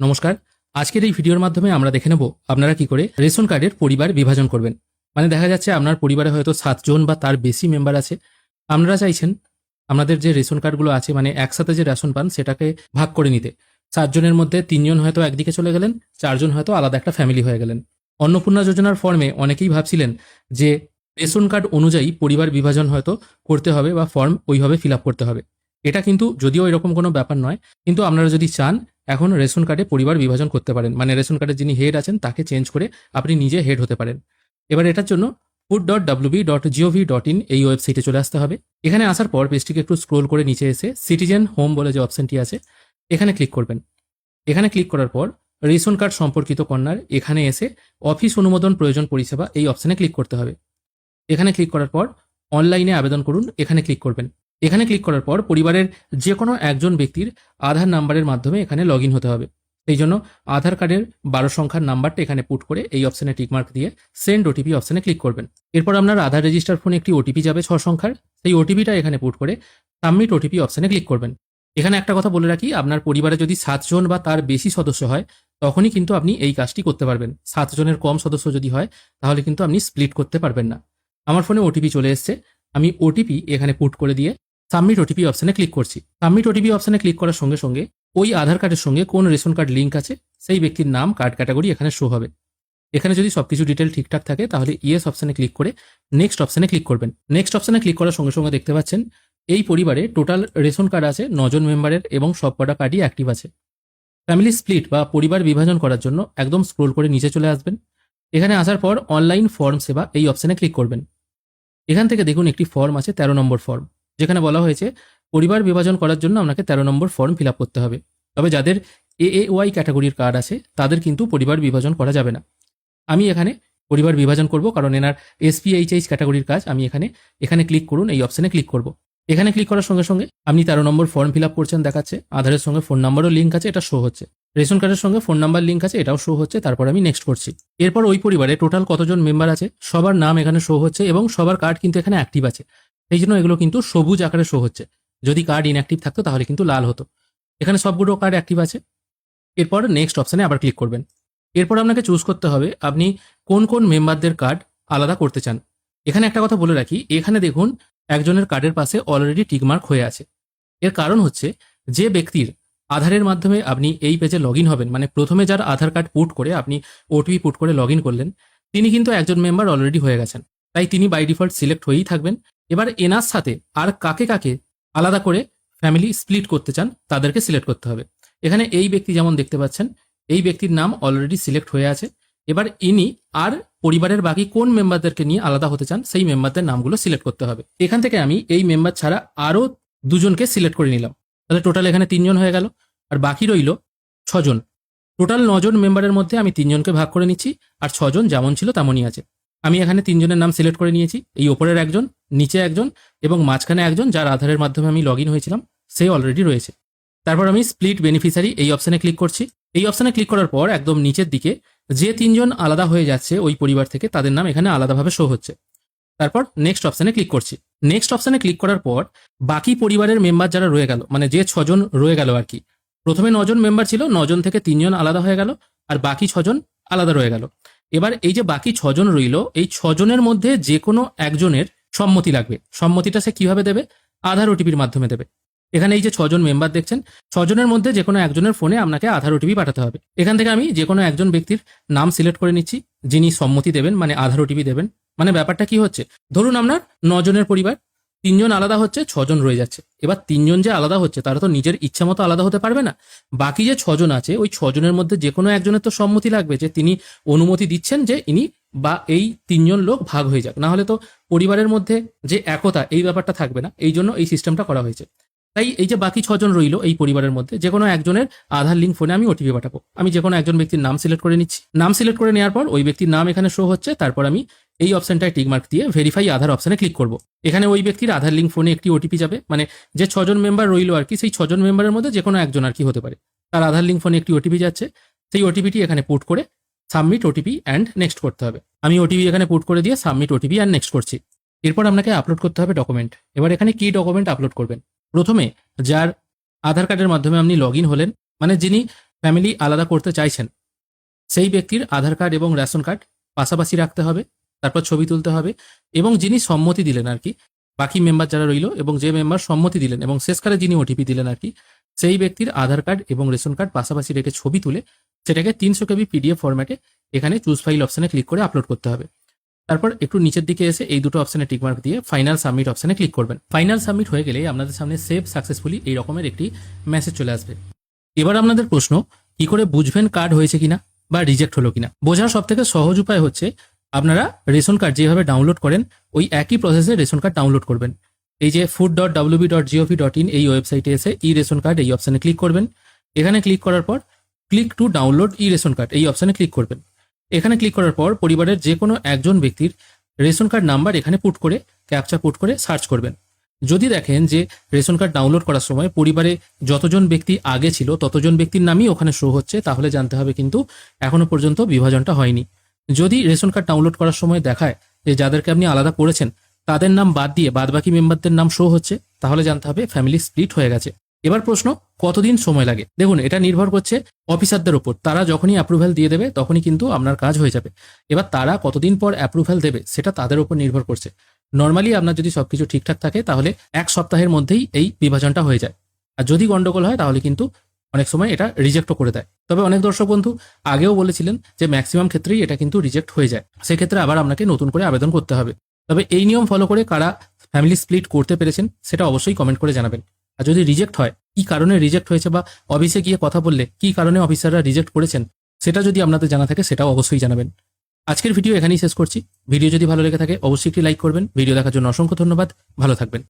নমস্কার। আজকের এই ভিডিওর মাধ্যমে আমরা দেখে নেব আপনারা কি করে রেশন কার্ডের পরিবার বিভাজন করবেন। মানে দেখা যাচ্ছে আপনার পরিবারে হয়তো 7 জন বা তার বেশি মেম্বার আছে। আপনারা চাইছেন আপনাদের যে রেশন কার্ডগুলো আছে মানে একসাথে যে রেশন পান সেটাকে ভাগ করে নিতে। 7 জনের মধ্যে 3 জন হয়তো একদিকে চলে গেলেন, 4 জন হয়তো আলাদা একটা ফ্যামিলি হয়ে গেলেন। অন্নপূর্ণা যোজনার ফর্মে অনেকেই ভাবছিলেন যে রেশন কার্ড অনুযায়ী পরিবার বিভাজন হয়তো করতে হবে বা ফর্ম ওইভাবে ফিল আপ করতে হবে। এটা কিন্তু যদিও এরকম কোনো ব্যাপার নয়, কিন্তু আপনারা যদি চান এখন রেশন কার্ডে পরিবার বিভাজন করতে পারেন। মানে রেশন কার্ডের যিনি হেড আছেন তাকে চেঞ্জ করে আপনি নিজে হেড হতে পারেন। এবার এটার জন্য food.wb.gov.in এই ওয়েবসাইটে চলে আসতে হবে। এখানে আসার পর পেজটিকে একটু স্ক্রোল করে নিচে এসে সিটিজেন হোম বলে যে অপশনটি আছে এখানে ক্লিক করবেন। এখানে ক্লিক করার পর রেশন কার্ড সম্পর্কিত কর্নার এখানে এসে অফিস অনুমোদন প্রয়োজন পরিষেবা এই অপশনে ক্লিক করতে হবে। এখানে ক্লিক করার পর অনলাইনে আবেদন করুন এখানে ক্লিক করবেন। এখানে ক্লিক করার পর পরিবারের যে কোনো একজন ব্যক্তির আধার নাম্বারের মাধ্যমে এখানে লগ ইন হতে হবে। এই জন্য আধার কার্ডের 12 সংখ্যার নাম্বারটা এখানে পুট করে এই অপশনে টিকমার্ক দিয়ে সেন্ড ওটিপি অপশনে ক্লিক করবেন। এরপর আপনার আধার রেজিস্টার ফোনে একটি ওটিপি যাবে 6 সংখ্যার, সেই ওটিপিটা এখানে পুট করে সাবমিট ওটিপি অপশনে ক্লিক করবেন। এখানে একটা কথা বলে রাখি, আপনার পরিবারে যদি 7 জন বা তার বেশি সদস্য হয় তখনই কিন্তু আপনি এই কাজটি করতে পারবেন। 7 জনের কম সদস্য যদি হয় তাহলে কিন্তু আপনি স্প্লিট করতে পারবেন না। আমার ফোনে ওটিপি চলে এসছে, আমি ওটিপি এখানে পুট করে দিয়ে সাবমিট ওটিপি অপশনে ক্লিক করছি। সাবমিট ওটিপি অপশনে ক্লিক করার সঙ্গে সঙ্গে ওই আধার কার্ডের সঙ্গে কোন রেশন কার্ড লিঙ্ক আছে সেই ব্যক্তির নাম, কার্ড ক্যাটাগরি এখানে শো হবে। এখানে যদি সবকিছু ডিটেল ঠিকঠাক থাকে তাহলে ইয়েস অপশনে ক্লিক করে নেক্সট অপশনে ক্লিক করবেন। নেক্সট অপশনে ক্লিক করার সঙ্গে সঙ্গে দেখতে পাচ্ছেন এই পরিবারে টোটাল রেশন কার্ড আছে 9 জন মেম্বারের এবং সবকটা কার্ডই অ্যাক্টিভ আছে। ফ্যামিলি স্প্লিট বা পরিবার বিভাজন করার জন্য একদম স্ক্রোল করে নিচে চলে আসবেন। এখানে আসার পর অনলাইন ফর্ম সেবা এই অপশনে ক্লিক করবেন। এখান থেকে দেখুন একটি ফর্ম আছে 13 নম্বর ফর্ম, যেখানে বলা হয়েছে পরিবার বিভাজন করার জন্য আপনাকে 13 নম্বর ফর্ম ফিল আপ করতে হবে। তবে যাদের এএওয়াই ক্যাটাগরির কার্ড আছে তাদের কিন্তু পরিবার বিভাজন করা যাবে না। আমি এখানে পরিবার বিভাজন করব কারণ এনার এসপিএইচএইচ ক্যাটাগরির কাজ। আমি এখানে ক্লিক করুন, এই অপশনে ক্লিক করব। এখানে ক্লিক করার সঙ্গে সঙ্গে আপনি 13 নম্বর ফর্ম ফিল আপ করছেন দেখাচ্ছে। আধারের সঙ্গে ফোন নাম্বারও লিঙ্ক আছে, এটা শো হচ্ছে। রেশন কার্ডের সঙ্গে ফোন নাম্বার লিঙ্ক আছে, এটাও শো হচ্ছে। তারপর আমি নেক্সট করছি। এরপর ওই পরিবারে টোটাল কতজন মেম্বার আছে সবার নাম এখানে শো হচ্ছে এবং সবার কার্ড কিন্তু এখানে অ্যাক্টিভ আছে। এই জন্য এগুলো কিন্তু সবুজ আকারে শো হচ্ছে। যদি কার্ড ইনঅ্যাক্টিভ থাকতো তাহলে কিন্তু লাল হতো। এখানে সবগুলো কার্ড অ্যাক্টিভ আছে। এরপর নেক্সট অপশনে আবার ক্লিক করবেন। এরপর আপনাকে চুজ করতে হবে আপনি কোন কোন মেম্বারদের কার্ড আলাদা করতে চান। এখানে একটা কথা বলে রাখি, এখানে দেখুন একজনের কার্ডের পাশে অলরেডি টিকমার্ক হয়ে আছে। এর কারণ হচ্ছে যে ব্যক্তির আধারের মাধ্যমে আপনি এই পেজে লগ ইন হবেন, মানে প্রথমে যার আধার কার্ড পুট করে আপনি ওটিপি পুট করে লগ ইন করলেন, তিনি কিন্তু একজন মেম্বার অলরেডি হয়ে গেছেন। তাই তিনি বাই ডিফল্ট সিলেক্ট হয়েই থাকবেন। এবার এনার সাথে আর কাকে কাকে আলাদা করে ফ্যামিলি স্প্লিট করতে চান তাদেরকে সিলেক্ট করতে হবে। এখানে এই ব্যক্তি যেমন দেখতে পাচ্ছেন এই ব্যক্তির নাম অলরেডি সিলেক্ট হয়ে আছে। এবার ইনি আর পরিবারের বাকি কোন মেম্বারদেরকে নিয়ে আলাদা হতে চান সেই মেম্বারদের নামগুলো সিলেক্ট করতে হবে। এখান থেকে আমি এই মেম্বার ছাড়া আরও 2 জনকে সিলেক্ট করে নিলাম। তাহলে টোটাল এখানে 3 জন হয়ে গেল, আর বাকি রইল 6 জন। টোটাল 9 জন মেম্বারের মধ্যে আমি 3 জনকে ভাগ করে নিচ্ছি, আর 6 জন যেমন ছিল তেমনই আছে। আমি এখানে 3 জনের নাম সিলেক্ট করে নিয়েছি। এই ওপরের একজন, নিচে একজন এবং মাঝখানে একজন যার আধারের মাধ্যমে আমি লগ ইন হয়েছিলাম সে অলরেডি রয়েছে। তারপর আমি স্প্লিট বেনিফিশিয়ারি এই অপশনে ক্লিক করছি। এই অপশনে ক্লিক করার পর একদম নিচের দিকে যে 3 জন আলাদা হয়ে যাচ্ছে ওই পরিবার থেকে তাদের নাম এখানে আলাদাভাবে শো হচ্ছে। তারপর নেক্সট অপশনে ক্লিক করছি। নেক্সট অপশনে ক্লিক করার পর বাকি পরিবারের মেম্বার যারা রয়ে গেল, মানে যে 6 জন রয়ে গেল আর কি। প্রথমে 9 জন মেম্বার ছিল, 9 জন থেকে 3 জন আলাদা হয়ে গেল আর বাকি 6 জন আলাদা রয়ে গেল। এবার এই যে বাকি 6 জন রইল, এই 6 জনের মধ্যে যে কোনো একজনের সম্মতি লাগবে। সম্মতিটা সে কিভাবে দেবে? আধার ওটিপির মাধ্যমে দেবে। এখানে এই যে 6 জন মেম্বার দেখছেন, 6 জনের মধ্যে যে কোনো একজনের ফোনে আপনাকে আধার ওটিপি পাঠাতে হবে। এখান থেকে আমি যে কোনো একজন ব্যক্তির নাম সিলেক্ট করে নিচ্ছি যিনি সম্মতি দেবেন, মানে আধার ওটিপি দেবেন। মানে ব্যাপারটা কি হচ্ছে, ধরুন আপনার 9 জনের পরিবার, 3 জন আলাদা হচ্ছে, 6 জন রয়ে যাচ্ছে। এবার 3 জন যে আলাদা হচ্ছে তারা তো নিজের ইচ্ছা মতো আলাদা হতে পারবে না। বাকি যে 6 জন আছে ওই 6 জনের মধ্যে যে কোনো একজনের তো সম্মতি লাগবে, যে তিনি অনুমতি দিচ্ছেন যে ইনি বা এই 3 জন লোক ভাগ হয়ে যাক। না হলে তো পরিবারের মধ্যে যে একতা এই ব্যাপারটা থাকবে না। এই জন্য এই সিস্টেমটা করা হয়েছে। তাই এই যে বাকি 6 জন রইল এই পরিবারের মধ্যে যে কোনো একজনের আধার লিঙ্ক ফোনে আমি ওটিপি পাঠাবো। আমি যে কোনো একজন ব্যক্তির নাম সিলেক্ট করে নিচ্ছি। নাম সিলেক্ট করে নেওয়ার পর ওই ব্যক্তির নাম এখানে শো হচ্ছে। তারপর আমি এই অপশনটায় টিকমার্ক দিয়ে ভেরিফাই আধার অপশনে ক্লিক করব। এখানে ওই ব্যক্তির আধার লিঙ্ক ফোনে একটি ওটিপি যাবে, মানে যে 6 জন মেম্বার রইল আর কি, সেই 6 জন মেম্বারের মধ্যে যে কোনো একজন আর কি হতে পারে, তার আধার লিঙ্ক ফোনে একটি ওটিপি যাচ্ছে। সেই ওটিপিটি এখানে পুট করে সাবমিট ওটিপি অ্যান্ড নেক্সট করতে হবে। আমি ওটিপি এখানে পুট করে দিয়ে সাবমিট ওটিপি অ্যান্ড নেক্সট করছি। এরপর আপনাকে আপলোড করতে হবে ডকুমেন্ট। এবার এখানে কি ডকুমেন্ট আপলোড করবেন? প্রথমে যার আধার কার্ডের মাধ্যমে আপনি লগ ইন হলেন, মানে যিনি ফ্যামিলি আলাদা করতে চাইছেন সেই ব্যক্তির আধার কার্ড এবং রেশন কার্ড পাশাপাশি রাখতে হবে, তারপর ছবি তুলতে হবে এবং যিনি সম্মতি দিলেন আর কি, বাকি মেম্বার যারা রইল এবং যে মেম্বার সম্মতি দিলেন এবং শেষকালে যিনি ওটিপি দিলেন আর কি, সেই ব্যক্তির আধার কার্ড এবং রেশন কার্ড পাশাপাশি রেখে ছবি তুলে সেটাকে 300 কেবি পিডিএফ ফরম্যাটে এখানে চুজ ফাইল অপশনে ক্লিক করে আপলোড করতে হবে। তারপর একটু নিচের দিকে এসে এই দুটো অপশনে টিকমার্ক দিয়ে ফাইনাল সাবমিট অপশনে ক্লিক করবেন। ফাইনাল সাবমিট হয়ে গেলে আপনাদের সামনে সেভ সাকসেসফুলি এই রকমের একটি মেসেজ চলে আসবে। এবার আপনাদের প্রশ্ন, কি করে বুঝবেন কার্ড হয়েছে কিনা বা রিজেক্ট হলো কিনা? বোঝার সব থেকে সহজ উপায় হচ্ছে আপনারা রেশন কার্ড যেভাবে ডাউনলোড করেন ওই একই প্রসেসে রেশন কার্ড ডাউনলোড করবেন। এই যে food.wb.gov.in এই ওয়েবসাইটে এসে ই রেশন কার্ড এই অপশনে ক্লিক করবেন। এখানে ক্লিক করার পর click to download E ration card এই অপশনে ক্লিক করবেন। এখানে ক্লিক করার পর পরিবারের যে কোনো একজন ব্যক্তির রেশন কার্ড নাম্বার এখানে পুট করে ক্যাপচা পুট করে সার্চ করবেন। যদি দেখেন যে রেশন কার্ড ডাউনলোড করার সময় পরিবারে যতজন ব্যক্তি আগে ছিল ততজন ব্যক্তির নামই ওখানে শো হচ্ছে, তাহলে জানতে হবে কিন্তু এখনো পর্যন্ত বিভাজনটা হয়নি। যদি রেশন কার্ড ডাউনলোড করার সময় দেখায় যে যাদেরকে আপনি আলাদা করেছেন তাদের নাম বাদ দিয়ে বাদবাকি মেম্বারদের নাম শো হচ্ছে, তাহলে জানতে হবে ফ্যামিলি স্প্লিট হয়ে গেছে। এবার প্রশ্ন, কতদিন সময় লাগে? দেখুন, এটা নির্ভর করছে অফিসারদের উপর। তারা যখনই অ্যাপ্রুভ্যাল দিয়ে দেবে তখনই কিন্তু আপনার কাজ হয়ে যাবে। এবার তারা কতদিন পর অ্যাপ্রুভ্যাল দেবে সেটা তাদের উপর নির্ভর করছে। নর্মালি আপনার যদি সবকিছু ঠিকঠাক থাকে তাহলে 1 সপ্তাহের মধ্যেই এই বিভাজনটা হয়ে যায়। আর যদি গন্ডগোল হয় তাহলে কিন্তু অনেক সময় এটা রিজেক্টও করে দেয়। তবে অনেক দর্শক বন্ধু আগেও বলেছিলেন যে ম্যাক্সিমাম ক্ষেত্রেই এটা কিন্তু রিজেক্ট হয়ে যায়, সেক্ষেত্রে আবার আপনাকে নতুন করে আবেদন করতে হবে। তবে এই নিয়ম ফলো করে কারা ফ্যামিলি স্প্লিট করতে পেরেছেন সেটা অবশ্যই কমেন্ট করে জানাবেন। আর যদি রিজেক্ট হয়, কি কারণে রিজেক্ট হয়েছে বা অফিসে গিয়ে কথা বললে কি কারণে অফিসাররা রিজেক্ট করেছেন সেটা যদি আপনাদের জানা থাকে সেটাও অবশ্যই জানাবেন। আজকের ভিডিও এখানেই শেষ করছি। ভিডিও যদি ভালো লেগে থাকে অবশ্যই একটি লাইক করবেন। ভিডিও দেখার জন্য অসংখ্য ধন্যবাদ। ভালো থাকবেন।